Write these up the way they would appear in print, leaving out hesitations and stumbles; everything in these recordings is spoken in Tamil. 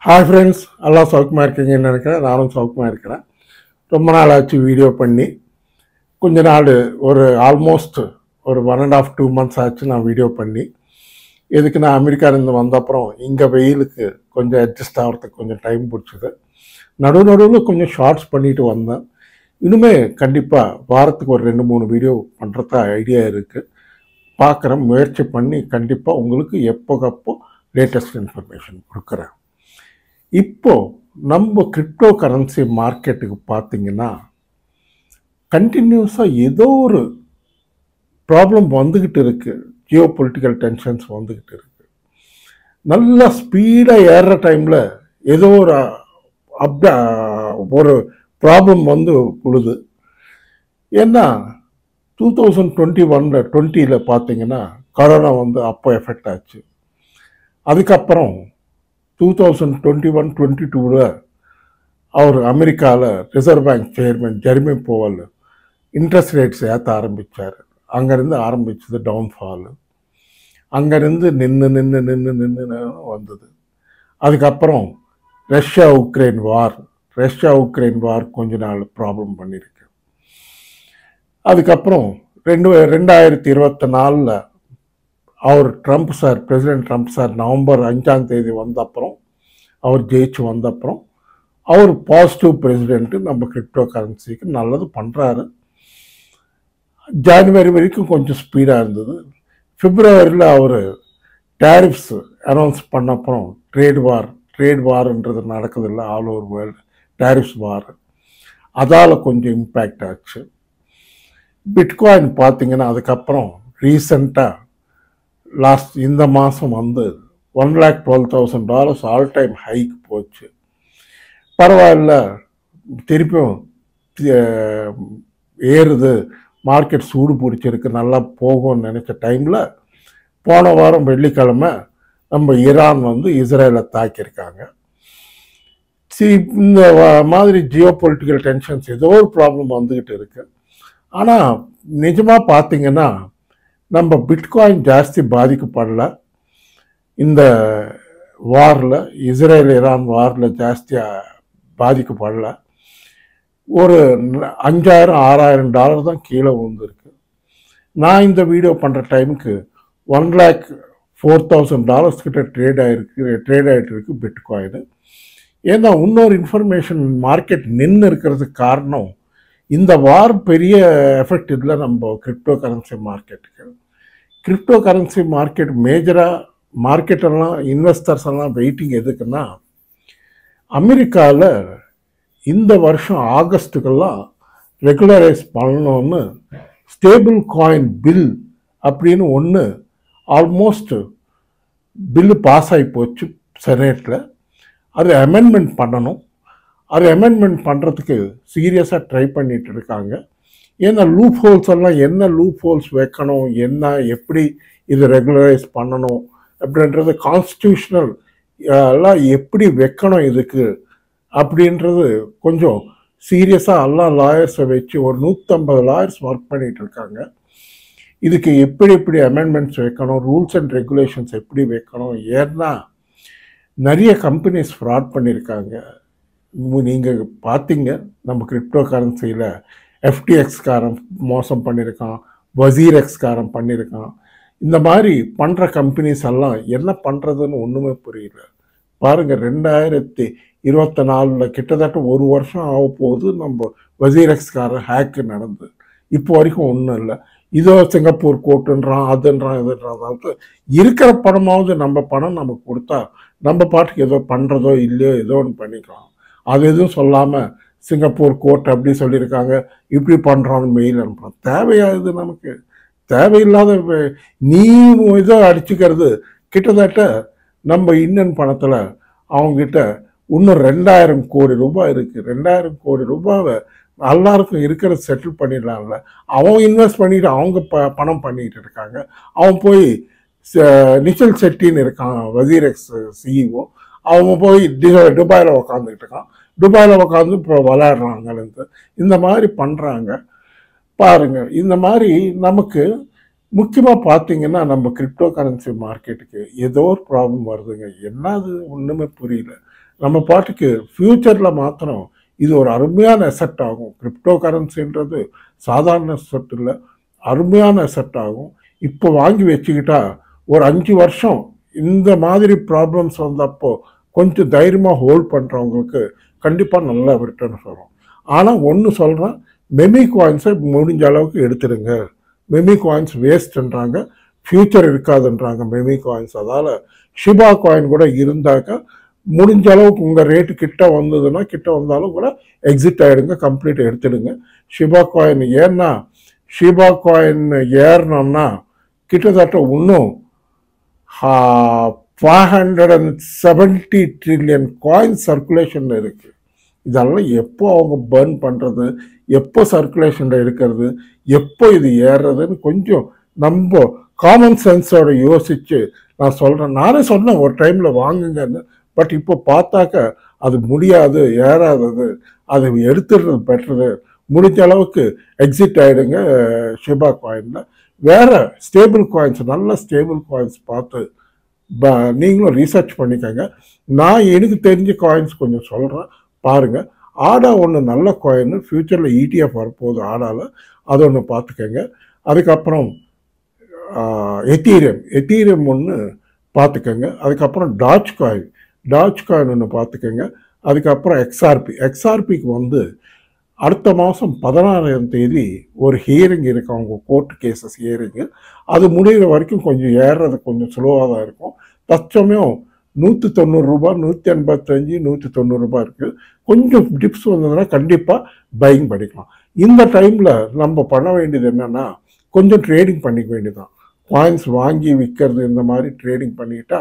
ஹாய் ஃப்ரெண்ட்ஸ், எல்லாம் சௌக்கியமாக இருக்கீங்கன்னு நினைக்கிறேன். நானும் சௌக்கியமாக இருக்கிறேன். ரொம்ப நாள் ஆச்சு வீடியோ பண்ணி. கொஞ்ச நாள் ஒரு ஆல்மோஸ்ட் ஒரு 1.5-2 months ஆச்சு நான் வீடியோ பண்ணி. எதுக்கு நான் அமெரிக்காவிலேருந்து வந்த அப்புறம் இங்கே வெயிலுக்கு கொஞ்சம் அட்ஜஸ்ட் ஆகிறதுக்கு கொஞ்சம் டைம் பிடிச்சிது. நடுவில் கொஞ்சம் ஷார்ட்ஸ் பண்ணிட்டு வந்தேன். இனிமே கண்டிப்பாக வாரத்துக்கு ஒரு 2-3 வீடியோ பண்ணுறதா ஐடியா இருக்குது. பார்க்குறேன், முயற்சி பண்ணி கண்டிப்பாக உங்களுக்கு எப்போக்கப்போ லேட்டஸ்ட் இன்ஃபர்மேஷன் கொடுக்குறேன். இப்போ நம்ம கிரிப்டோ கரன்சி மார்க்கெட்டுக்கு பார்த்தீங்கன்னா கண்டினியூஸாக ஏதோ ஒரு ப்ராப்ளம் வந்துக்கிட்டு இருக்கு. ஜியோ பொலிட்டிக்கல் டென்ஷன்ஸ் வந்துக்கிட்டு இருக்கு. நல்லா ஸ்பீடாக ஏறுற டைமில் ஏதோ ஒரு ப்ராப்ளம் வந்து உழுது. ஏன்னா 2020 பார்த்தீங்கன்னா கொரோனா வந்து அப்போ எஃபெக்ட் ஆச்சு. அதுக்கப்புறம் 2021-22 அவர் அமெரிக்காவில் reserve bank chairman Jeremy போவல் interest rates ஏற்ற ஆரம்பித்தார். அங்கேருந்து ஆரம்பித்தது டவுன்ஃபால். அங்கேருந்து நின்று வந்தது. அதுக்கப்புறம் ரஷ்யா உக்ரைன் வார் கொஞ்ச நாள் ப்ராப்ளம் பண்ணியிருக்கு. அதுக்கப்புறம் 2024 அவர் பிரசிடென்ட் ட்ரம்ப் சார் நவம்பர் 5 வந்த அப்புறம் அவர் ஜெயிச்சு வந்த அப்புறம் அவர் பாசிட்டிவ் பிரசிடென்ட்டு நம்ம கிரிப்டோ கரன்சிக்கு நல்லது பண்ணுறாரு. ஜனவரி வரைக்கும் கொஞ்சம் ஸ்பீடாக இருந்தது. பிப்ரவரியில் அவர் டேரிஃப்ஸ் அனௌன்ஸ் பண்ண அப்புறம் ட்ரேட் வார்ன்றது நடக்குதில்ல, all over world tariffs war, அதால் கொஞ்சம் இம்பேக்ட் ஆச்சு. பிட்காயின் பார்த்தீங்கன்னா அதுக்கப்புறம் ரீசண்டாக இந்த மாதம் வந்து $112,000 ஆல் டைம் ஹைக் போச்சு. பரவாயில்ல, திருப்பியும் ஏறுது, மார்க்கெட் சூடு பிடிச்சிருக்கு, நல்லா போகும்னு நினச்ச டைமில் போன வாரம் வெள்ளிக்கிழமை நம்ம ஈரான் வந்து இஸ்ரேலை தாக்கியிருக்காங்க. இந்த மாதிரி ஜியோ பொலிட்டிக்கல் டென்ஷன்ஸ் ஏதோ ஒரு ப்ராப்ளம் வந்துக்கிட்டு இருக்கு. ஆனால் நிஜமாக பார்த்தீங்கன்னா நம்ம பிட்காயின் ஜாஸ்தி பாதிக்கப்படல. இந்த வாரில், இஸ்ரேல் ஈரான் வாரில் ஜாஸ்தியாக பாதிக்கப்படல. ஒரு $5,000-6,000 தான் கீழே வந்துருக்கு. நான் இந்த வீடியோ பண்ணுற டைமுக்கு $104,000 கிட்ட ட்ரேட் ஆகிட்டு இருக்கு பிட்காயின். ஏன்னா இன்னொரு இன்ஃபர்மேஷன், மார்க்கெட் நின்று இருக்கிறதுக்கு காரணம் இந்த வார் பெரிய எஃபெக்ட் இல்லை நம்ம கிரிப்டோ கரன்சி மார்க்கெட்டுக்கு. கிரிப்டோ கரன்சி மார்க்கெட் மேஜராக மார்க்கெட்டெல்லாம் இன்வெஸ்டர்ஸ் எல்லாம் வெயிட்டிங் எதுக்குன்னா, அமெரிக்காவில் இந்த வருஷம் ஆகஸ்ட்டுக்கெல்லாம் ரெகுலரைஸ் பண்ணணும்னு ஸ்டேபிள் காயின் பில் அப்படின்னு ஒன்று ஆல்மோஸ்ட் பில்லு பாஸ் ஆகி போச்சு செனேட்டில். அது அமெண்ட்மெண்ட் பண்ணணும். அது அமெண்ட்மெண்ட் பண்ணுறதுக்கு சீரியஸாக ட்ரை பண்ணிட்டு இருக்காங்க. ஏன்னா லூப் ஹோல்ஸ் எல்லாம், என்ன லூப் ஹோல்ஸ் வைக்கணும், என்ன எப்படி இது ரெகுலரைஸ் பண்ணணும் அப்படின்றது, கான்ஸ்டியூஷனல் எல்லாம் எப்படி வைக்கணும் இதுக்கு அப்படின்றது கொஞ்சம் சீரியஸாக எல்லா லாயர்ஸை வச்சு ஒரு 150 லாயர்ஸ் ஒர்க் பண்ணிகிட்டு இருக்காங்க. இதுக்கு எப்படி அமெண்ட்மெண்ட்ஸ் வைக்கணும், ரூல்ஸ் அண்ட் ரெகுலேஷன்ஸ் எப்படி வைக்கணும். ஏன்னா நிறைய கம்பெனிஸ் ஃப்ராட் பண்ணியிருக்காங்க. நீங்கள் பார்த்தீங்க, நம்ம கிரிப்டோ கரன்சியில் FTX-காரன் மோசம் பண்ணியிருக்கான், WazirX-காரன் பண்ணியிருக்கான். இந்த மாதிரி பண்ணுற கம்பெனிஸ் எல்லாம் என்ன பண்ணுறதுன்னு ஒன்றுமே புரியல. பாருங்கள், 2024 கிட்டத்தட்ட ஒரு வருஷம் ஆக போகுது நம்ம WazirX-காரன் ஹேக்கு நடந்து. இப்போ வரைக்கும் ஒன்றும் இல்லை. இதோ சிங்கப்பூர் கோர்ட்டுன்றான், இதுன்றான். அதாவது இருக்கிற பணமாவது நம்ம பணம் நமக்கு கொடுத்தா நம்ம பாட்டுக்கு ஏதோ பண்ணுறதோ இல்லையோ ஏதோ ஒன்று பண்ணிக்கலாம். அது எதுவும் சொல்லாமல் சிங்கப்பூர் கோர்ட் அப்படி சொல்லியிருக்காங்க, இப்படி பண்ணுறான்னு மெயில் அனுப்புகிறோம். தேவையாது நமக்கு? தேவையில்லாத நீ இதோ அடிச்சுக்கிறது. கிட்டத்தட்ட நம்ம இந்தியன் பணத்தில் அவங்ககிட்ட இன்னும் 2,000 கோடி ரூபாய் இருக்குது. 2,000 கோடி ரூபாவை எல்லாருக்கும் இருக்கிறத செட்டில் பண்ணிடலாம்ல. அவன் இன்வெஸ்ட் பண்ணிட்டு அவங்க பணம் பண்ணிக்கிட்டு இருக்காங்க. அவன் போய் நிச்சல் செட்டின்னு இருக்கான், WazirX CEO. அவங்க போய் துபாயில் உக்காந்துக்கிட்டு இருக்கான். துபாயில் உட்காந்து இப்போ விளையாடுறாங்கன்னு இந்த மாதிரி பண்ணுறாங்க. பாருங்கள், இந்த மாதிரி நமக்கு முக்கியமாக பார்த்தீங்கன்னா நம்ம கிரிப்டோ கரன்சி மார்க்கெட்டுக்கு ஏதோ ஒரு ப்ராப்ளம் வருதுங்க. என்னது ஒன்றுமே புரியல. நம்ம பாட்டுக்கு ஃப்யூச்சரில் மாத்திரம் இது ஒரு அருமையான அசெட் ஆகும். கிரிப்டோ கரன்சின்றது சாதாரண அசெட் இல்லை, அருமையான அசெட் ஆகும். இப்போ வாங்கி வச்சுக்கிட்டா ஒரு 5 வருஷம் இந்த மாதிரி ப்ராப்ளம்ஸ் வந்தப்போ கொஞ்சம் தைரியமாக ஹோல்ட் பண்ணுறவங்களுக்கு கண்டிப்பாக நல்ல ரிட்டர்ன்ஸ் வரும். ஆனால் ஒன்று சொல்கிறேன், மெமி காயின்ஸை முடிஞ்ச அளவுக்கு எடுத்துடுங்க. மெமி காயின்ஸ் வேஸ்ட்ன்றாங்க, ஃப்யூச்சர் இருக்காதுன்றாங்க மெமி காயின்ஸ். அதால் ஷிபா காயின் கூட இருந்தாக்க முடிஞ்ச அளவுக்கு உங்கள் ரேட்டு கிட்ட வந்ததுன்னா, கிட்ட வந்தாலும் கூட எக்ஸிட் ஆகிடுங்க, கம்ப்ளீட் எடுத்துடுங்க. ஷிபா காயின் ஏன்னா ஷிபா காயின் ஏறணும்னா கிட்டத்தட்ட இன்னும் 570 ட்ரில்லியன் காயின் சர்க்குலேஷனில் இருக்குது. இதெல்லாம் எப்போ அவங்க பர்ன் பண்ணுறது, எப்போ சர்க்குலேஷனில் இருக்கிறது, எப்போ இது ஏறுறதுன்னு கொஞ்சம் நம்ம காமன் சென்ஸோட யோசித்து நான் சொல்கிறேன். நானே சொன்னேன் ஒரு டைமில் வாங்குங்கன்னு, பட் இப்போ பார்த்தாக்க அது முடியாது, ஏறாதது, அது எடுத்துடுறது பெட்டரு. முடிஞ்ச அளவுக்கு எக்ஸிட் ஆகிடுங்க ஷிபா காயினில். வேறு ஸ்டேபிள் காயின்ஸ், நல்ல ஸ்டேபிள் காயின்ஸ் பார்த்து நீங்களும் ரீசர்ச் பண்ணிக்கோங்க. நான் எனக்கு தெரிஞ்ச காயின்ஸ் கொஞ்சம் சொல்கிறேன் பாருங்கள். ஆடா ஒன்று நல்ல காயின், ஃப்யூச்சரில் இடிஎஃப் வரப்போகுது ஆடாவில், அது ஒன்று பார்த்துக்கோங்க. அதுக்கப்புறம் எத்தீரியம் ஒன்று பார்த்துக்கோங்க. அதுக்கப்புறம் டாச் காயின் ஒன்று பார்த்துக்கோங்க. அதுக்கப்புறம் எக்ஸ்ஆர்பிக்கு வந்து அடுத்த மாதம் 16ஆம் தேதி ஒரு ஹியரிங் இருக்குது, அவங்க கோர்ட் கேசஸ் ஹியரிங்கு. அது முடிகிற வரைக்கும் கொஞ்சம் ஏறுறது கொஞ்சம் ஸ்லோவாக தான் இருக்கும். தற்சமயம் 190 ரூபா, 185, 190 ரூபா இருக்குது. கொஞ்சம் டிப்ஸ் வந்ததுன்னா கண்டிப்பாக பையிங் பண்ணிக்கலாம். இந்த டைமில் நம்ம பண்ண வேண்டியது என்னென்னா கொஞ்சம் ட்ரேடிங் பண்ணிக்க வேண்டியதுதான். காயின்ஸ் வாங்கி விற்கிறது இந்த மாதிரி ட்ரேடிங் பண்ணிக்கிட்டா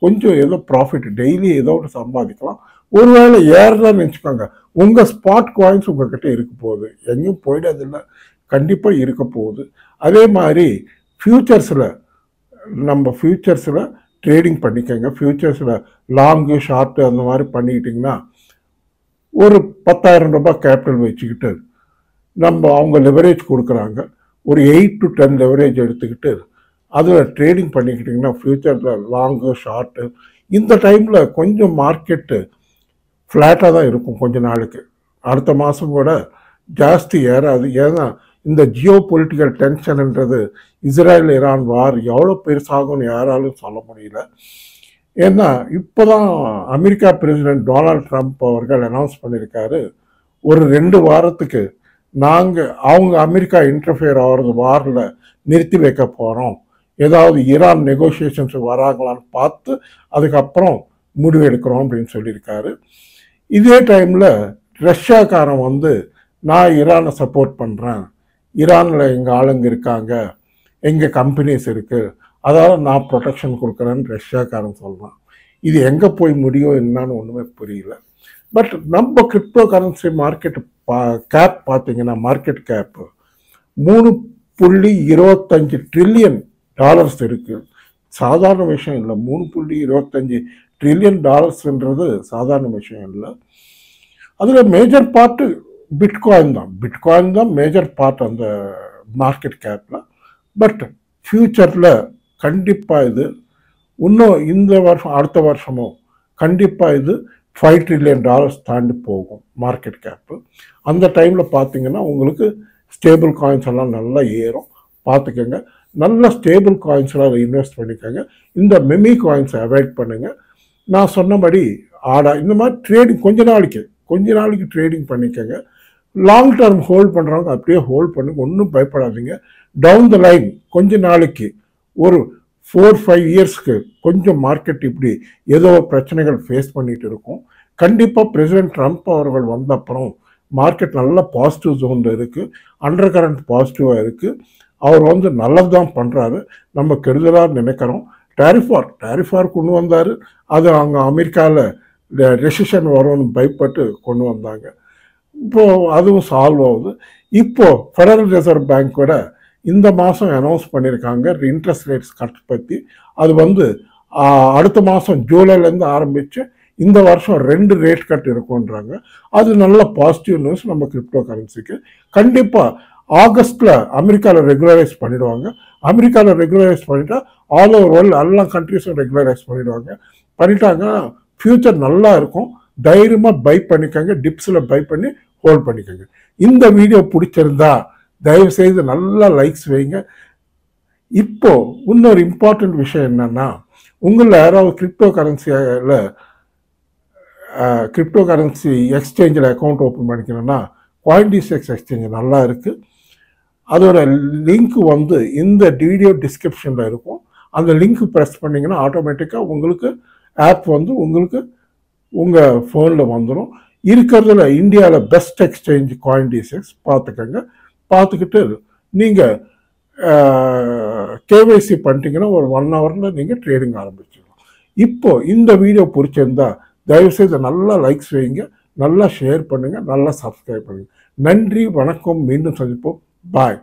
கொஞ்சம் ஏதோ ப்ராஃபிட் டெய்லி ஏதோ ஒன்று சம்பாதிக்கலாம். ஒருவேளை ஏறுதான்னு வச்சுக்கோங்க, உங்கள் ஸ்பாட் காயின்ஸ் உங்கள்கிட்ட இருக்க போகுது, எங்கேயும் போயிடாதில்லை, கண்டிப்பாக இருக்க போகுது. அதே மாதிரி ஃப்யூச்சர்ஸில் ட்ரேடிங் பண்ணிக்கோங்க. ஃப்யூச்சர்ஸில் லாங்கு ஷார்ட்டு அந்த மாதிரி பண்ணிக்கிட்டிங்கன்னா ஒரு 10,000 ரூபாய் கேபிட்டல் வச்சுக்கிட்டு அவங்க லெவரேஜ் கொடுக்குறாங்க, ஒரு 8 to 10 லெவரேஜ் எடுத்துக்கிட்டு அதில் ட்ரேடிங் பண்ணிக்கிட்டிங்கன்னா ஃப்யூச்சரில் லாங்கு ஷார்ட்டு இந்த டைமில் கொஞ்சம் மார்க்கெட்டு ஃப்ளாட்டாக தான் இருக்கும் கொஞ்ச நாளுக்கு. அடுத்த மாதம் கூட ஜாஸ்தி ஏறாது. ஏன்னா இந்த ஜியோ பொலிட்டிக்கல் டென்ஷன்ன்றது இஸ்ரேல் ஈரான் வார் எவ்வளோ பெருசாகும்னு யாராலும் சொல்ல முடியல. ஏன்னா இப்போ தான் அமெரிக்கா பிரசிடென்ட் டொனால்ட் ட்ரம்ப் அவர்கள் அனௌன்ஸ் பண்ணியிருக்காரு, ஒரு 2 வாரத்துக்கு அவங்க அமெரிக்கா இன்டர்ஃபியர் ஆகிறது வாரில் நிறுத்தி வைக்க போகிறோம், ஏதாவது ஈரான் நெகோசியேஷன்ஸ் வராங்களான்னு பார்த்து அதுக்கப்புறம் முடிவு எடுக்கிறோம் அப்படின்னு சொல்லியிருக்காரு. இதே டைமில் ரஷ்யாக்காரன் வந்து நான் ஈரானை சப்போர்ட் பண்ணுறேன், ஈரானில் எங்கள் ஆளுங்க இருக்காங்க, எங்கள் கம்பெனிஸ் இருக்குது, அதாவது நான் ப்ரொடெக்ஷன் கொடுக்குறேன்னு ரஷ்யாக்காரன் சொல்கிறான். இது எங்கே போய் முடியும் என்னன்னு ஒன்றுமே புரியல. பட் நம்ம கிரிப்டோ கரன்சி மார்க்கெட் கேப் பார்த்தீங்கன்னா மார்க்கெட் கேப்பு $3.25 ட்ரில்லியன் இருக்குது. சாதாரண விஷயம் இல்லை. $3.25 ட்ரில்லியன் சாதாரண விஷயம் இல்லை. அதில் மேஜர் பார்ட்டு பிட்காயின் தான் மேஜர் பார்ட் அந்த மார்க்கெட் கேப்பில். பட் ஃப்யூச்சரில் கண்டிப்பாக இது இன்னும் இந்த வருஷம் அடுத்த வருஷமும் கண்டிப்பாக இது $5 ட்ரில்லியன் தாண்டி போகும் மார்க்கெட் கேப்பு. அந்த டைமில் பார்த்தீங்கன்னா உங்களுக்கு ஸ்டேபிள் காயின்ஸ் எல்லாம் நல்லா ஏறும், பார்த்துக்கோங்க. நல்ல ஸ்டேபிள் காயின்ஸ்லாம் இன்வெஸ்ட் பண்ணிக்கோங்க. இந்த மெமி காயின்ஸை அவாய்ட் பண்ணுங்கள். நான் சொன்னபடி ஆடா இந்த மாதிரி ட்ரேடிங் கொஞ்ச நாளைக்கு ட்ரேடிங் பண்ணிக்கோங்க. லாங் டர்ம் ஹோல்ட் பண்ணுறவங்க அப்படியே ஹோல்ட் பண்ணுங்க, ஒன்றும் பயப்படாதீங்க. டவுன் த லைன் கொஞ்ச நாளைக்கு ஒரு 4-5 இயர்ஸ்க்கு கொஞ்சம் மார்க்கெட் இப்படி ஏதோ பிரச்சனைகள் ஃபேஸ் பண்ணிட்டு இருக்கும். கண்டிப்பாக பிரசிடென்ட் ட்ரம்ப் அவர்கள் வந்த அப்புறம் மார்க்கெட் நல்ல பாசிட்டிவ் ஜோனில் இருக்குது, அண்டர் கரண்ட் பாசிட்டிவாக இருக்குது. அவர் வந்து நல்லது தான் பண்ணுறாரு, நம்ம கெடுதலாக நினைக்கிறோம். டேரிஃபார் கொண்டு வந்தார், அது அங்கே அமெரிக்காவில் ரெசிஷன் வரும்னு பயப்பட்டு கொண்டு வந்தாங்க. இப்போது அதுவும் சால்வ் ஆகுது. இப்போது ஃபெடரல் ரிசர்வ் பேங்க்கோட இந்த மாதம் அனௌன்ஸ் பண்ணியிருக்காங்க இன்ட்ரெஸ்ட் ரேட்ஸ் கட் பற்றி. அது வந்து அடுத்த மாதம் ஜூலைலேருந்து ஆரம்பித்து இந்த வருஷம் 2 ரேட் கட் இருக்குன்றாங்க. அது நல்ல பாசிட்டிவ் நியூஸ் நம்ம கிரிப்டோ கரன்சிக்கு. கண்டிப்பாக ஆகஸ்ட்டில் அமெரிக்காவில் ரெகுலரைஸ் பண்ணிடுவாங்க. அமெரிக்காவில் ரெகுலரைஸ் பண்ணிட்டா ஆல் ஓவர் வேர்ல்டு எல்லா கண்ட்ரிஸும் ரெகுலரைஸ் பண்ணிட்டாங்கன்னா ஃபியூச்சர் நல்லா இருக்கும். தைரியமாக பை பண்ணிக்கோங்க, டிப்ஸில் பை பண்ணி ஹோல்ட் பண்ணிக்கோங்க. இந்த வீடியோ பிடிச்சிருந்தா தயவு செய்து நல்லா லைக்ஸ் வைங்க. இப்போ இன்னொரு இம்பார்ட்டன்ட் விஷயம் என்னன்னா, உங்களில் யாராவது கிரிப்டோ கரன்சி எக்ஸ்சேஞ்சில் அக்கௌண்ட் ஓப்பன் பண்ணிக்கணும்னா CoinDCX எக்ஸ்சேஞ்ச் நல்லா இருக்குது. அதோட லிங்க் வந்து இந்த வீடியோ டிஸ்கிரிப்ஷனில் இருக்கும். அந்த லிங்க் ப்ரெஸ் பண்ணிங்கன்னா ஆட்டோமேட்டிக்காக உங்களுக்கு ஆப் வந்து உங்களுக்கு உங்கள் ஃபோனில் வந்துடும். இருக்கிறதுல இந்தியாவில் பெஸ்ட் எக்ஸ்சேஞ்ச் CoinDCX பார்த்துக்கங்க. பார்த்துக்கிட்டு நீங்கள் கேவைசி பண்ணிட்டீங்கன்னா ஒரு 1 ஹவரில் நீங்கள் ட்ரேடிங் ஆரம்பிச்சிடலாம். இப்போது இந்த வீடியோ பிடிச்சிருந்தா தயவுசெய்து நல்லா லைக்ஸ் வைங்க, நல்லா ஷேர் பண்ணுங்கள், நல்லா சப்ஸ்கிரைப் பண்ணுங்கள். நன்றி, வணக்கம், மீண்டும் சந்திப்போம். பாய்.